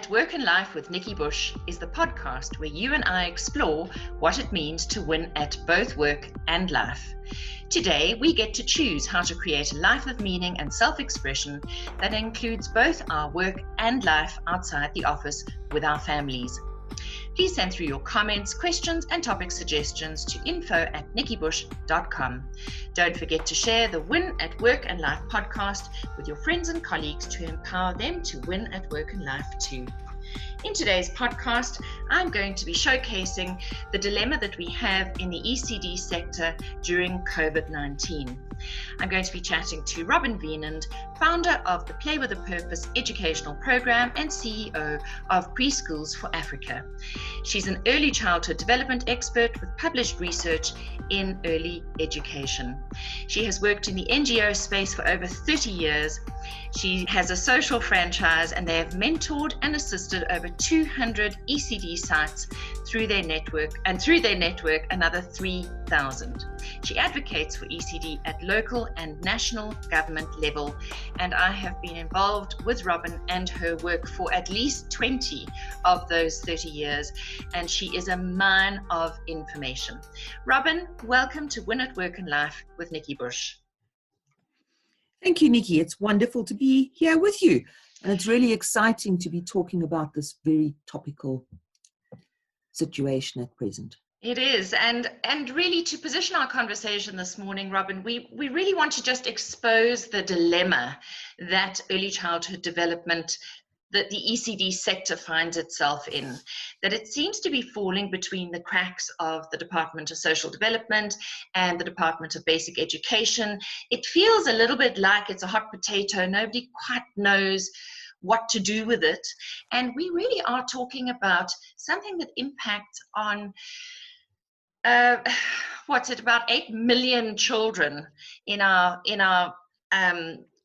at Work and Life with Nikki Bush is the podcast where you and I explore what it means to win at both work and life. Today, we get to choose how to create a life of meaning and self-expression that includes both our work and life outside the office with our families. Please send through your comments, questions, and topic suggestions to info@nikkibush.com. Don't forget to share the Win at Work and Life podcast with your friends and colleagues to empower them to win at work and life too. In today's podcast, I'm going to be showcasing the dilemma that we have in the ECD sector during COVID-19. I'm going to be chatting to Robyn Wienand, founder of the Play with a Purpose educational program and CEO of Preschools for Africa. She's an early childhood development expert with published research in early education. She has worked in the NGO space for over 30 years. She has a social franchise and they have mentored and assisted over 200 ECD sites through their network, another 3,000. She advocates for ECD at local and national government level, and I have been involved with Robyn and her work for at least 20 of those 30 years, and she is a mine of information. Robyn, welcome to Win at Work and Life with Nikki Bush. Thank you, Nikki. It's wonderful to be here with you. And it's really exciting to be talking about this very topical situation at present. It is. And really to position our conversation this morning, Robyn, we really want to just expose the dilemma that early childhood development, that the ECD sector finds itself in, that it seems to be falling between the cracks of the Department of Social Development and the Department of Basic Education. It feels a little bit like it's a hot potato. Nobody quite knows what to do with it. And we really are talking about something that impacts on about 8 million children in our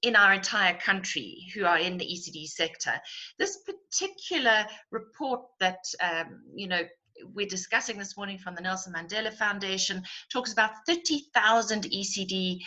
entire country who are in the ECD sector. This particular report that we're discussing this morning from the Nelson Mandela Foundation talks about 30,000 ECD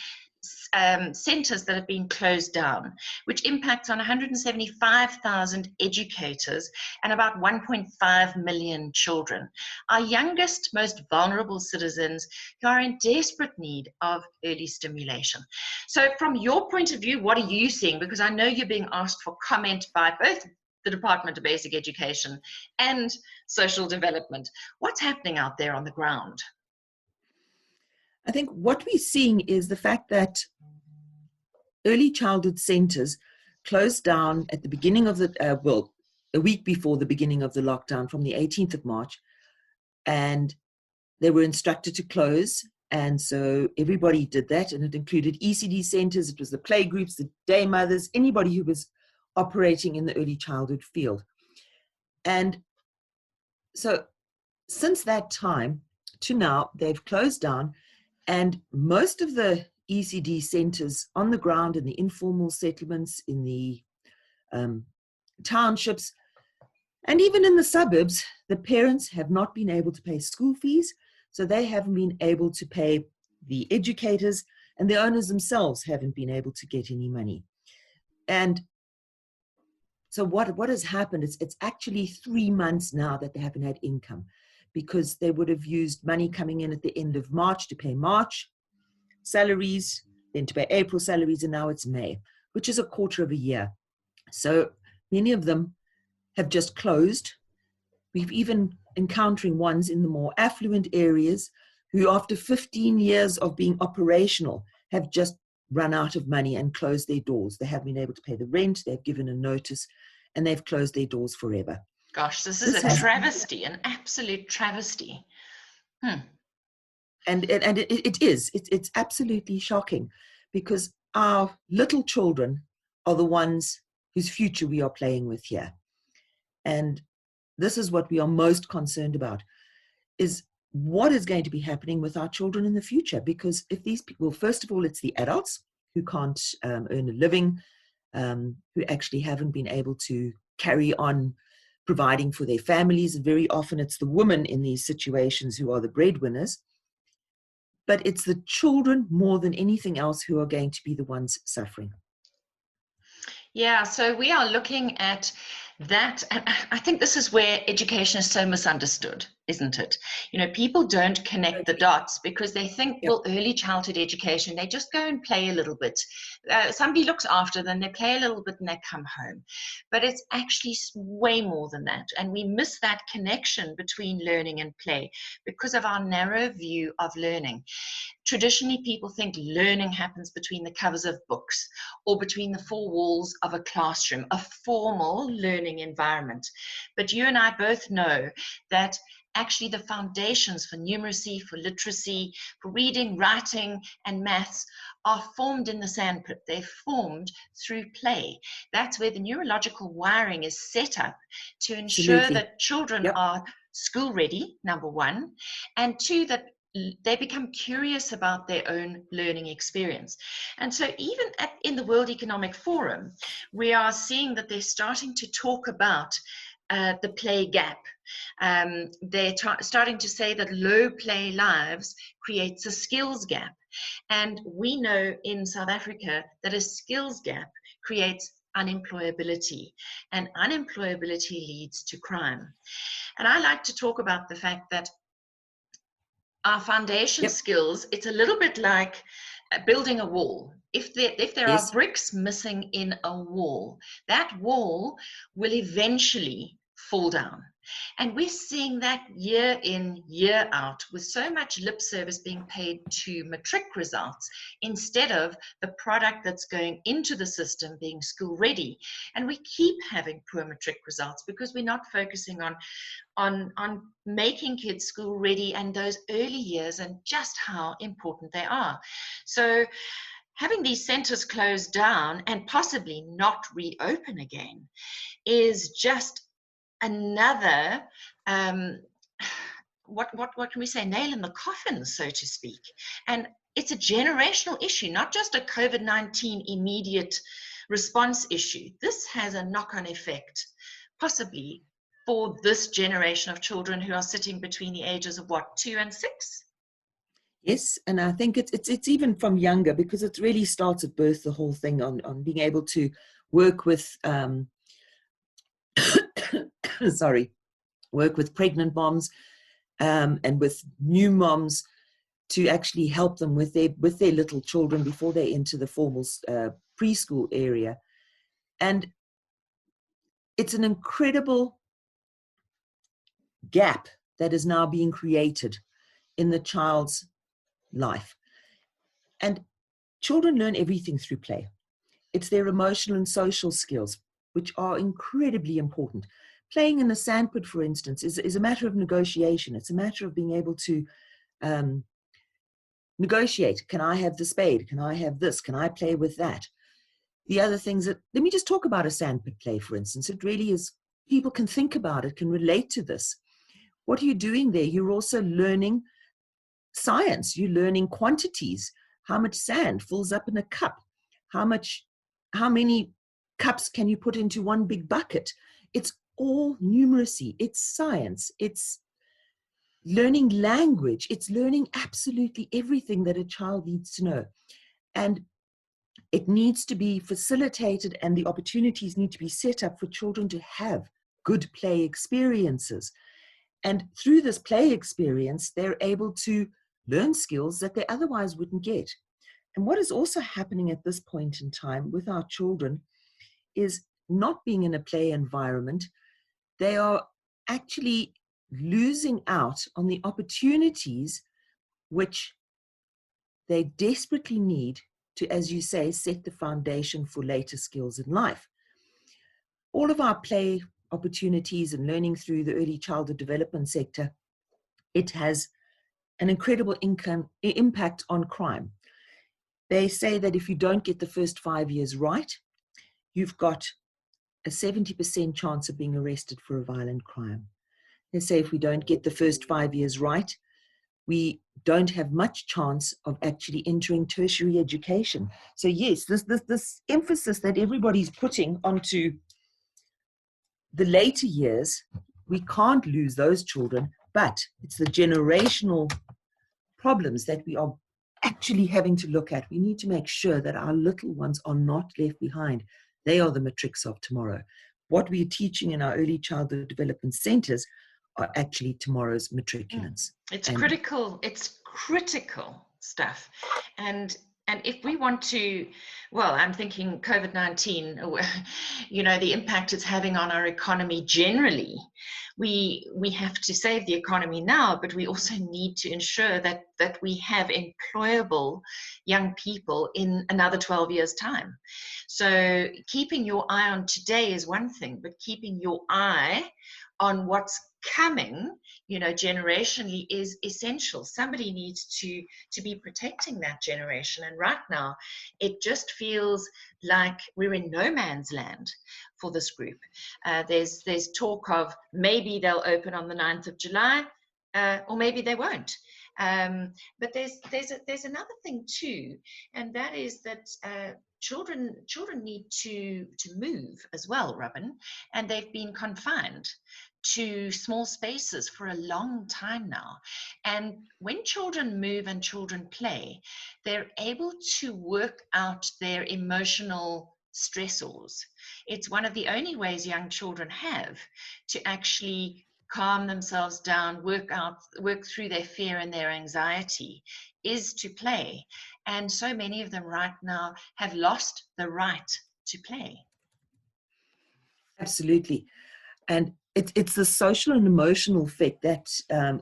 centers that have been closed down, which impacts on 175,000 educators and about 1.5 million children, our youngest, most vulnerable citizens who are in desperate need of early stimulation. So from your point of view, what are you seeing? Because I know you're being asked for comment by both the Department of Basic Education and Social Development. What's happening out there on the ground? I think what we're seeing is the fact that early childhood centers closed down at the beginning of a week before the beginning of the lockdown from the 18th of March, and they were instructed to close. And so everybody did that, and it included ECD centers, it was the play groups, the day mothers, anybody who was operating in the early childhood field. And so since that time to now, they've closed down. And most of the ECD centers on the ground in the informal settlements, in the townships, and even in the suburbs, the parents have not been able to pay school fees. So they haven't been able to pay the educators, and the owners themselves haven't been able to get any money. And so what has happened is it's actually 3 months now that they haven't had income, because they would have used money coming in at the end of March to pay March salaries, then to pay April salaries, and now it's May, which is a quarter of a year. So many of them have just closed. We've even encountering ones in the more affluent areas who, after 15 years of being operational, have just run out of money and closed their doors. They haven't been able to pay the rent, they've given a notice, and they've closed their doors forever. Gosh, this is a travesty, an absolute travesty. And it is. It's absolutely shocking, because our little children are the ones whose future we are playing with here. And this is what we are most concerned about, is what is going to be happening with our children in the future. Because if these people, first of all, it's the adults who can't earn a living, who actually haven't been able to carry on providing for their families. And very often it's the women in these situations who are the breadwinners. But it's the children more than anything else who are going to be the ones suffering. Yeah, so we are looking at That, and I think this is where education is so misunderstood, isn't it? People don't connect the dots because they think, Yep. well, early childhood education, they just go and play a little bit. Somebody looks after them, they play a little bit and they come home. But it's actually way more than that. And we miss that connection between learning and play because of our narrow view of learning. Traditionally, people think learning happens between the covers of books or between the four walls of a classroom, a formal learning environment. But you and I both know that actually the foundations for numeracy, for literacy, for reading, writing, and maths are formed in the sandpit. They're formed through play. That's where the neurological wiring is set up to ensure Absolutely. that children Yep. are school ready, number one, and two, that they become curious about their own learning experience. And so even in the World Economic Forum, we are seeing that they're starting to talk about the play gap. They're starting to say that low play lives creates a skills gap. And we know in South Africa that a skills gap creates unemployability, and unemployability leads to crime. And I like to talk about the fact that our foundation Yep. skills, it's a little bit like building a wall. If there Yes. are bricks missing in a wall, that wall will eventually fall down. And we're seeing that year in, year out, with so much lip service being paid to matric results instead of the product that's going into the system being school ready. And we keep having poor matric results because we're not focusing on making kids school ready and those early years and just how important they are. So having these centers closed down and possibly not reopen again is just another what can we say, nail in the coffin, so to speak. And it's a generational issue, not just a COVID-19 immediate response issue. This has a knock-on effect, possibly for this generation of children who are sitting between the ages of 2 and 6. Yes, and I think it's even from younger, because it really starts at birth, the whole thing on being able to work with work with pregnant moms and with new moms to actually help them with their little children before they enter the formal preschool area. And it's an incredible gap that is now being created in the child's life. And children learn everything through play. It's their emotional and social skills, which are incredibly important. Playing in the sandpit, for instance, is a matter of negotiation. It's a matter of being able to negotiate. Can I have the spade? Can I have this? Can I play with that? The other things that, let me just talk about a sandpit play, for instance. It really is, people can think about it, can relate to this. What are you doing there? You're also learning science. You're learning quantities. How much sand fills up in a cup? How many cups can you put into one big bucket? It's all numeracy. It's science. It's learning language. It's learning absolutely everything that a child needs to know. And it needs to be facilitated, and the opportunities need to be set up for children to have good play experiences. And through this play experience, they're able to learn skills that they otherwise wouldn't get. And what is also happening at this point in time with our children is not being in a play environment. They are actually losing out on the opportunities which they desperately need to, as you say, set the foundation for later skills in life. All of our play opportunities and learning through the early childhood development sector, it has an incredible impact on crime. They say that if you don't get the first 5 years right, you've got a 70% chance of being arrested for a violent crime. They say if we don't get the first 5 years right, we don't have much chance of actually entering tertiary education. So yes, this emphasis that everybody's putting onto the later years, we can't lose those children, but it's the generational problems that we are actually having to look at. We need to make sure that our little ones are not left behind. They are the matrics of tomorrow. what we're teaching in our early childhood development centers are actually tomorrow's matriculants. It's critical stuff. And if we want to, well, I'm thinking COVID-19, the impact it's having on our economy generally, we have to save the economy now, but we also need to ensure that we have employable young people in another 12 years' time. So keeping your eye on today is one thing, but keeping your eye on what's coming, generationally is essential. Somebody needs to be protecting that generation. And right now, it just feels like we're in no man's land for this group. There's talk of maybe they'll open on the 9th of July, or maybe they won't. But there's another thing too, and that is that children need to move as well, Robyn, and they've been confined to small spaces for a long time now. And when children move and children play, they're able to work out their emotional stressors. It's one of the only ways young children have to actually calm themselves down, work through their fear and their anxiety, is to play. And so many of them right now have lost the right to play. Absolutely. And it's the social and emotional effect that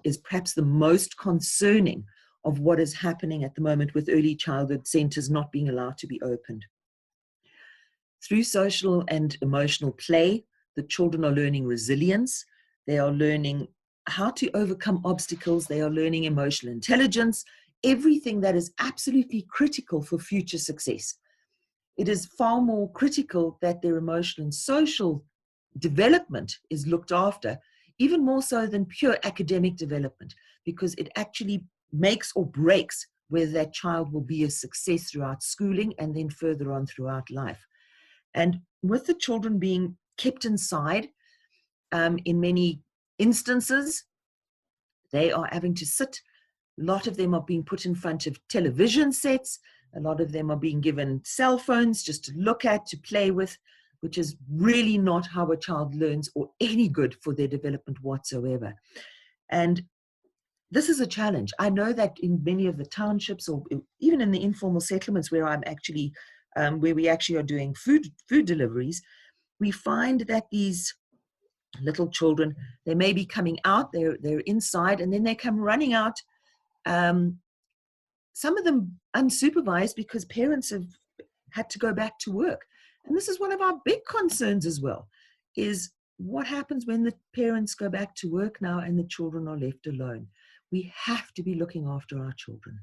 is perhaps the most concerning of what is happening at the moment with early childhood centers not being allowed to be opened. Through social and emotional play, the children are learning resilience. They are learning how to overcome obstacles. They are learning emotional intelligence, everything that is absolutely critical for future success. It is far more critical that their emotional and social development is looked after, even more so than pure academic development, because it actually makes or breaks whether that child will be a success throughout schooling and then further on throughout life. And with the children being kept inside, in many instances, they are having to sit. A lot of them are being put in front of television sets. A lot of them are being given cell phones just to look at, to play with, which is really not how a child learns or any good for their development whatsoever. And this is a challenge. I know that in many of the townships, or even in the informal settlements where I'm actually, where we actually are doing food deliveries, we find that these little children, they may be coming out, they're inside, and then they come running out. Some of them unsupervised because parents have had to go back to work. And this is one of our big concerns as well, is what happens when the parents go back to work now and the children are left alone. We have to be looking after our children.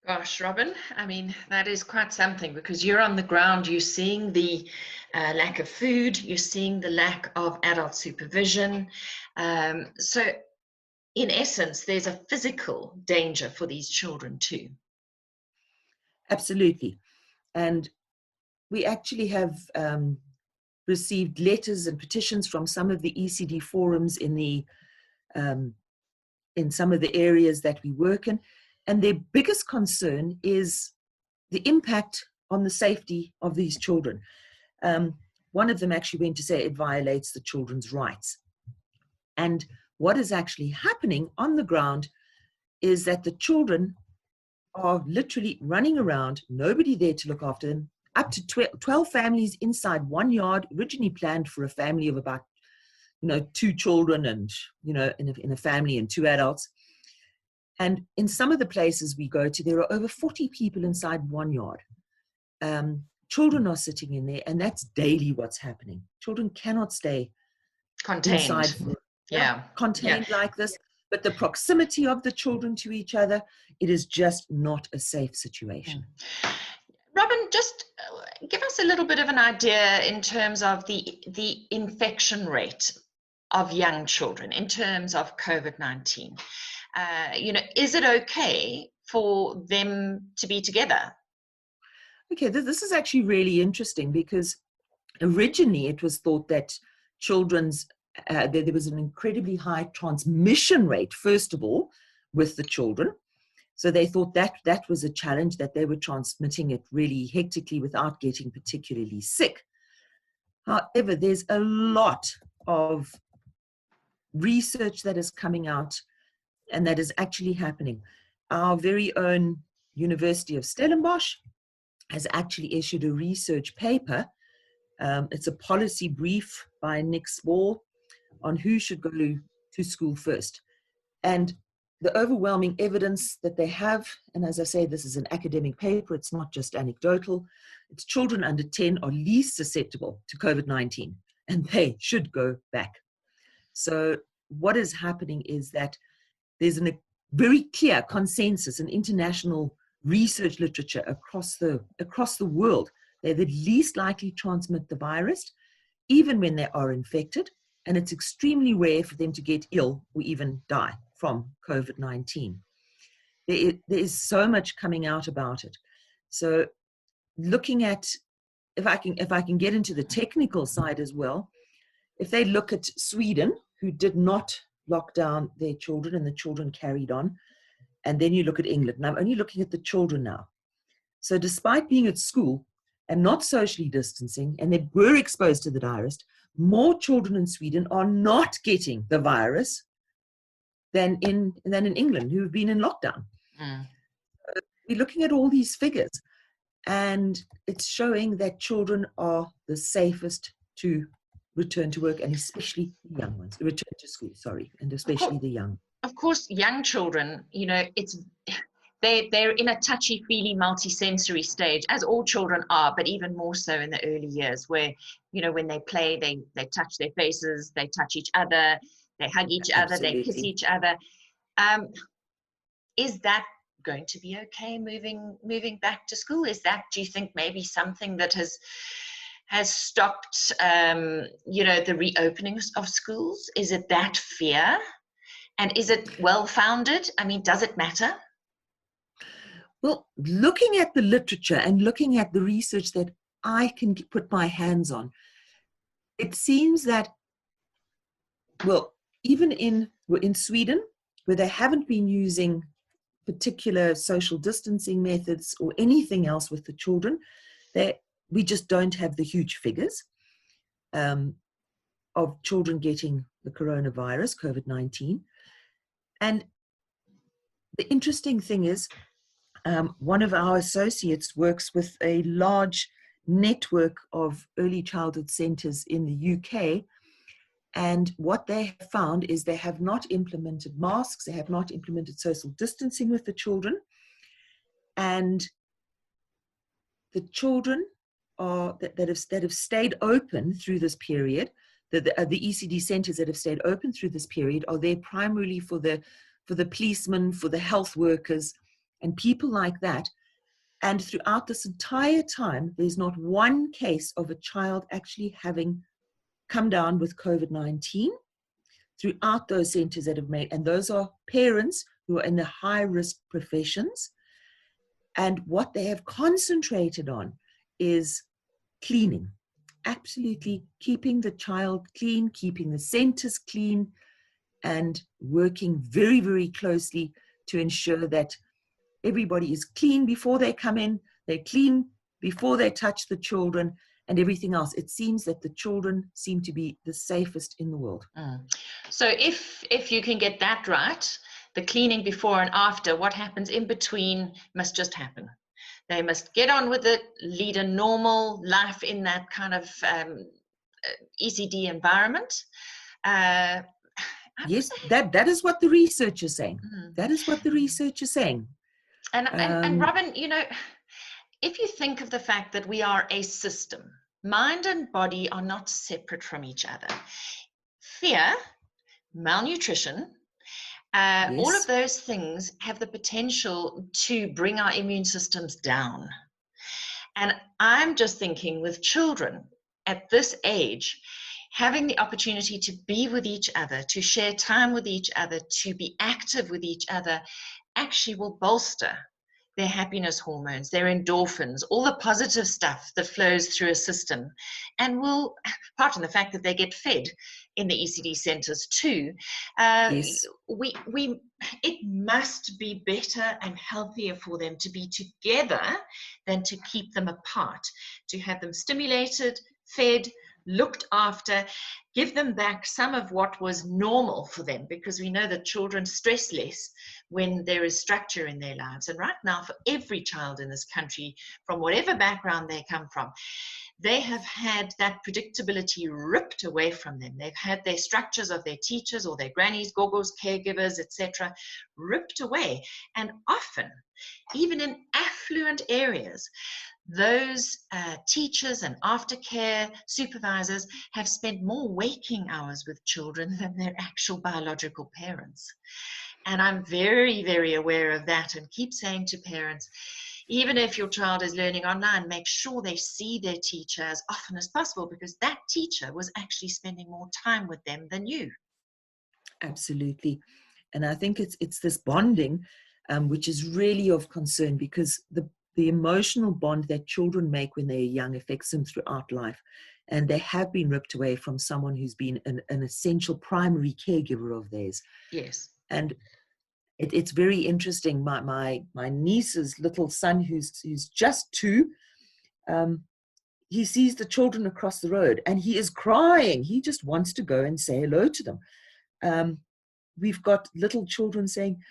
Gosh, Robyn, I mean, that is quite something, because you're on the ground, you're seeing the lack of food, you're seeing the lack of adult supervision. So in essence, there's a physical danger for these children too. Absolutely. And we actually have received letters and petitions from some of the ECD forums in some of the areas that we work in. And their biggest concern is the impact on the safety of these children. One of them actually went to say it violates the children's rights. And what is actually happening on the ground is that the children are literally running around, nobody there to look after them, up to 12 families inside one yard, originally planned for a family of about, 2 children and, in a family and 2 adults. And in some of the places we go to, there are over 40 people inside one yard. Children are sitting in there, and that's daily what's happening. Children cannot stay contained. Inside, contained like this. But the proximity of the children to each other, it is just not a safe situation. Robyn, just give us a little bit of an idea in terms of the infection rate of young children in terms of COVID-19. Is it okay for them to be together? Okay, this is actually really interesting, because originally it was thought that there was an incredibly high transmission rate, first of all, with the children. So they thought that was a challenge, that they were transmitting it really hectically without getting particularly sick. However, there's a lot of research that is coming out and that is actually happening. Our very own University of Stellenbosch has actually issued a research paper. It's a policy brief by Nikki on who should go to school first. And the overwhelming evidence that they have, and as I say, this is an academic paper, it's not just anecdotal, it's children under 10 are least susceptible to COVID-19, and they should go back. So what is happening is that there's a very clear consensus in international research literature across the world. They're the least likely to transmit the virus, even when they are infected, and it's extremely rare for them to get ill or even die from COVID-19. There is so much coming out about it. So looking at, if I can get into the technical side as well, if they look at Sweden, who did not lock down their children and the children carried on, and then you look at England, and I'm only looking at the children now. So despite being at school and not socially distancing, and they were exposed to the virus, more children in Sweden are not getting the virus than in England, who have been in lockdown. We're looking at all these figures, and it's showing that children are the safest to return to work, and especially the young ones, return to school, sorry, and especially the young. Of course, young children, they're in a touchy-feely, multi-sensory stage, as all children are, but even more so in the early years, where, when they play, they touch their faces, they touch each other, they hug each other, they kiss each other. Is that going to be okay moving back to school? Is that, do you think, maybe something that has stopped, the reopening of schools? Is it that fear? And is it well-founded? I mean, does it matter? Well, looking at the literature and looking at the research that I can put my hands on, it seems that, well, even in Sweden, where they haven't been using particular social distancing methods or anything else with the children, we just don't have the huge figures of children getting the coronavirus, COVID-19. And the interesting thing is, one of our associates works with a large network of early childhood centres in the UK. And what they have found is they have not implemented masks, they have not implemented social distancing with the children. And the children that have stayed open through this period, the ECD centres that have stayed open through this period are there primarily for the policemen, for the health workers, and people like that. And throughout this entire time, there's not one case of a child actually having come down with COVID-19 throughout those centres that have made, and those are parents who are in the high-risk professions. And what they have concentrated on is cleaning, absolutely keeping the child clean, keeping the centres clean, and working very, very closely to ensure that everybody is clean before they come in, they're clean before they touch the children, and everything else. It seems that the children seem to be the safest in the world. So if you can get that right, the cleaning before and after, what happens in between must just happen. They must get on with it, lead a normal life in that kind of ECD environment. Yes, that is what the research is saying. That is what the research is saying. And Robyn, if you think of the fact that we are a system, mind and body are not separate from each other. Fear, malnutrition, Yes. all of those things have the potential to bring our immune systems down. And I'm just thinking with children at this age, having the opportunity to be with each other, to share time with each other, to be active with each other, actually will bolster their happiness hormones, their endorphins, all the positive stuff that flows through a system, and will, apart from the fact that they get fed in the ECD centres too, Yes. it must be better and healthier for them to be together than to keep them apart, to have them stimulated, fed, looked after, give them back some of what was normal for them, because we know that children stress less when there is structure in their lives. And right now, for every child in this country, from whatever background they come from, they have had that predictability ripped away from them. They've had their structures of their teachers or their grannies, gogos, caregivers, etc., ripped away. And often, even in affluent areas, those teachers and aftercare supervisors have spent more waking hours with children than their actual biological parents. And I'm very, very aware of that, and keep saying to parents, even if your child is learning online, make sure they see their teacher as often as possible, because that teacher was actually spending more time with them than you. Absolutely. And I think it's this bonding, which is really of concern, because the emotional bond that children make when they're young affects them throughout life. And they have been ripped away from someone who's been an essential primary caregiver of theirs. Yes. And it's very interesting. My niece's little son, who's just 2, he sees the children across the road and he is crying. He just wants to go and say hello to them. We've got little children saying,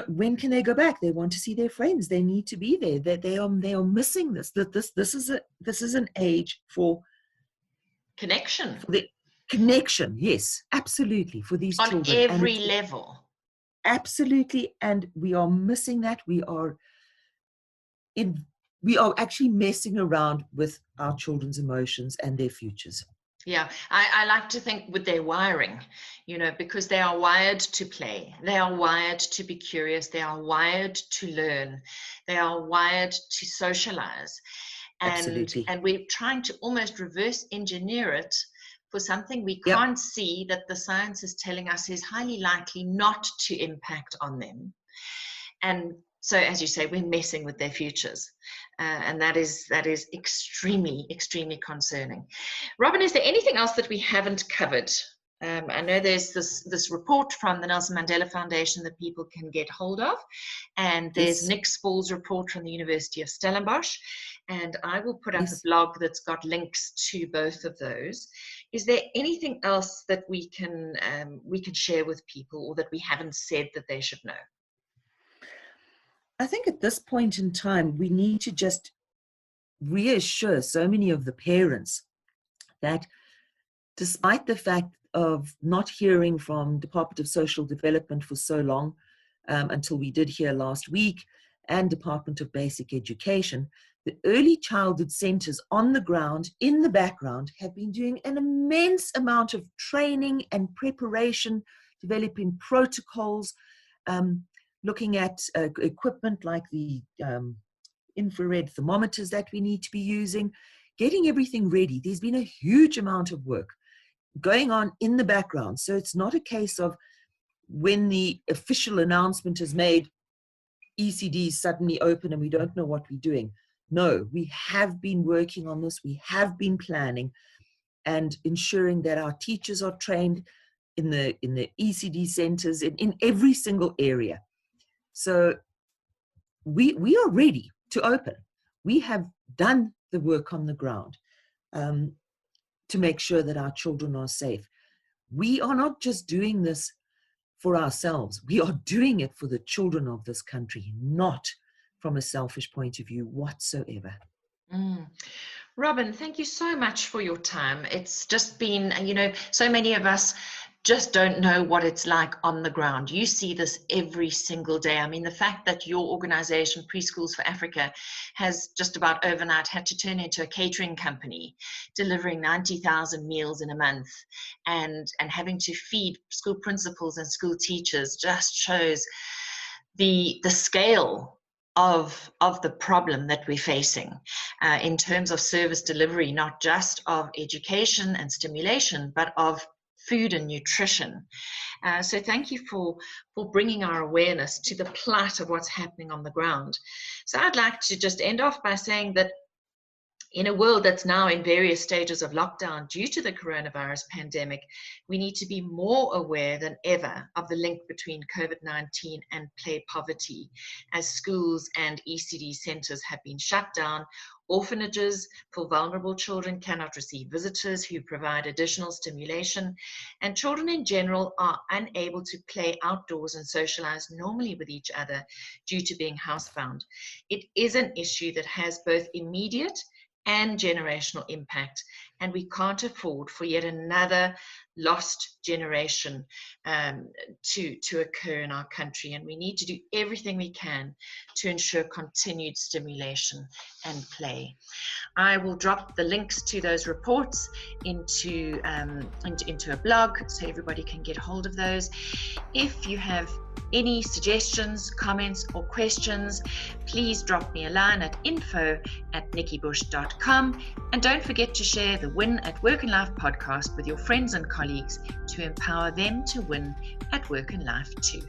when can they go back? They want to see their friends. They need to be there. That they are missing this. That this is an age for connection. For the connection, yes, absolutely, for these on children on every level. Absolutely, and we are missing that. We are actually messing around with our children's emotions and their futures. Yeah, I like to think with their wiring, because they are wired to play. They are wired to be curious. They are wired to learn. They are wired to socialize. Absolutely. And we're trying to almost reverse engineer it for something we can't see, that the science is telling us is highly likely not to impact on them. And so, as you say, we're messing with their futures. And that is extremely, extremely concerning. Robyn, is there anything else that we haven't covered? I know there's this report from the Nelson Mandela Foundation that people can get hold of. And there's Nick Spall's report from the University of Stellenbosch. And I will put up a blog that's got links to both of those. Is there anything else that we can share with people, or that we haven't said that they should know? I think at this point in time, we need to just reassure so many of the parents that despite the fact of not hearing from Department of Social Development for so long, until we did hear last week, and Department of Basic Education, the early childhood centers on the ground, in the background, have been doing an immense amount of training and preparation, developing protocols, looking at equipment like the infrared thermometers that we need to be using, getting everything ready. There's been a huge amount of work going on in the background. So it's not a case of when the official announcement is made, ECD is suddenly open and we don't know what we're doing. No, we have been working on this. We have been planning and ensuring that our teachers are trained in the ECD centers in every single area. So we are ready to open. We have done the work on the ground to make sure that our children are safe. We are not just doing this for ourselves. We are doing it for the children of this country, not from a selfish point of view whatsoever. Robyn, thank you so much for your time. It's just been, so many of us just don't know what it's like on the ground. You see this every single day. I mean, the fact that your organization, Preschools for Africa, has just about overnight had to turn into a catering company, delivering 90,000 meals in a month, and having to feed school principals and school teachers, just shows the scale of the problem that we're facing in terms of service delivery, not just of education and stimulation, but of food and nutrition. So thank you for bringing our awareness to the plight of what's happening on the ground. So I'd like to just end off by saying that, In a world that's now in various stages of lockdown due to the coronavirus pandemic, we need to be more aware than ever of the link between COVID-19 and play poverty, as schools and ECD centres have been shut down. Orphanages for vulnerable children cannot receive visitors who provide additional stimulation, and children in general are unable to play outdoors and socialize normally with each other due to being housebound. It is an issue that has both immediate and generational impact, and we can't afford for yet another lost generation to occur in our country, and we need to do everything we can to ensure continued stimulation and play. I will drop the links to those reports into a blog so everybody can get hold of those. If you have any suggestions, comments, or questions, please drop me a line at info@nikkibush.com, and don't forget to share the Win at Work and Life podcast with your friends and colleagues to empower them to win at work and life too.